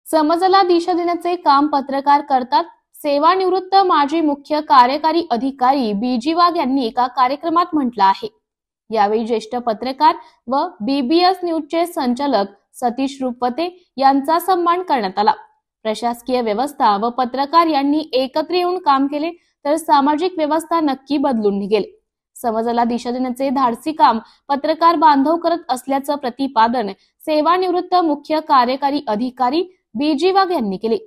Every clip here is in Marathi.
समाजाला दिशा देण्याचे काम पत्रकार करतात. सेवानिवृत्त माजी मुख्य कार्यकारी अधिकारी बीजी वाघ यांनी एका कार्यक्रमात म्हटलं आहे. यावेळी ज्येष्ठ पत्रकार व बीबीएस न्यूजचे संचालक सतीश रुपवते यांचा सन्मान करण्यात आला. प्रशासकीय व्यवस्था व पत्रकार यांनी एकत्र येऊन काम केले तर सामाजिक व्यवस्था नक्की बदलून निघेल. समाजाला दिशा देण्याचे धाडसी काम पत्रकार बांधव करत असल्याचं प्रतिपादन सेवानिवृत्त मुख्य कार्यकारी अधिकारी बीजी वाघ यांनी केले.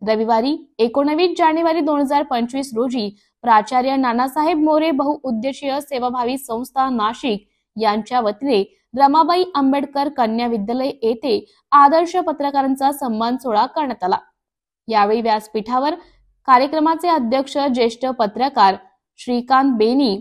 रविवारी 19 जानेवारी 2025 रोजी प्राचार्य नानासाहेब मोरे बहुउद्देशीय सेवाभावी संस्था नाशिक यांच्या वतीने रमाबाई आंबेडकर कन्या विद्यालय येथे आदर्श पत्रकारांचा सन्मान सोहळा करण्यात आला. यावेळी व्यासपीठावर कार्यक्रमाचे अध्यक्ष ज्येष्ठ पत्रकार श्रीकांत बेनी,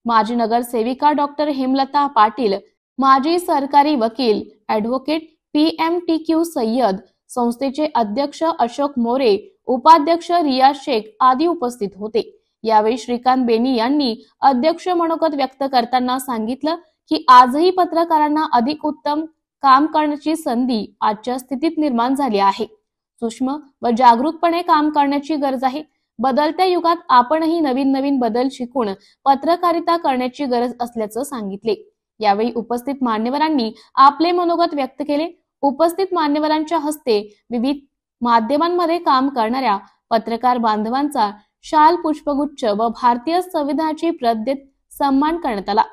माजी नगरसेविका डॉक्टर हेमलता पाटील, माजी सरकारी वकील ॲडव्होकेट PMTQ सय्यद, संस्थेचे अध्यक्ष अशोक मोरे, उपाध्यक्ष रियाज शेख आदी उपस्थित होते. यावेळी श्रीकांत बेनी यांनी अध्यक्ष मनोगत व्यक्त करताना सांगितलं की आजही पत्रकारांना अधिक उत्तम काम करण्याची संधी आजच्या स्थितीत निर्माण झाली आहे. सूक्ष्म व जागरूकपणे काम करण्याची गरज आहे. बदलत्या युगात आपणही नवीन बदल शिकून पत्रकारिता करण्याची गरज असल्याचं सांगितले. यावेळी उपस्थित मान्यवरांनी आपले मनोगत व्यक्त केले. उपस्थित मान्यवरांच्या हस्ते विविध माध्यमांमध्ये काम करणाऱ्या पत्रकार बांधवांचा शाल, पुष्पगुच्छ व भारतीय संविधानाची प्रत देत सन्मान करण्यात आला.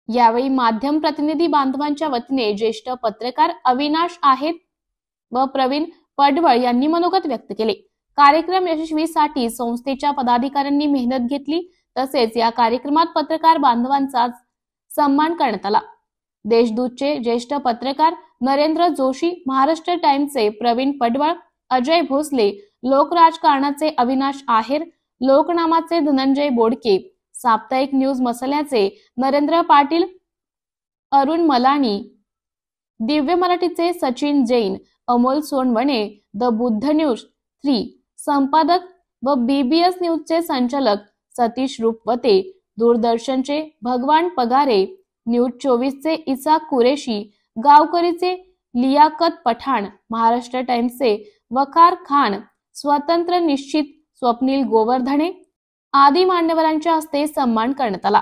यावेळी माध्यम प्रतिनिधी बांधवांच्या वतीने ज्येष्ठ पत्रकार अविनाश आहेर व प्रवीण पडवळ यांनी मनोगत व्यक्त केले. कार्यक्रम यशस्वीसाठी संस्थेच्या पदाधिकाऱ्यांनी मेहनत घेतली. तसेच या कार्यक्रमात पत्रकार बांधवांचा सन्मान करण्यात आला. देशदूतचे ज्येष्ठ पत्रकार नरेंद्र जोशी, महाराष्ट्र टाइम्सचे प्रवीण पडवळ, अजय भोसले, लोकराजकारणाचे अविनाश आहेर, लोकनामाचे धनंजय बोडके, साप्ताहिक न्यूज मसाल्याचे नरेंद्र पाटील, अरुण मलानी, दिव्य मराठीचे सचिन जैन, अमोल सोनवणे, द बुद्ध न्यूज 3 संपादक व बीबीएस न्यूजचे संचालक सतीश रुपवते, दूरदर्शनचे भगवान पगारे, न्यूज 24चे इसाक कुरेशी, गावकरीचे लियाकत पठाण, महाराष्ट्र टाइम्सचे वकार खान, स्वतंत्र निश्चित स्वप्नील गोवर्धने आदी मान्यवरांच्या हस्ते सन्मान करण्यात आला.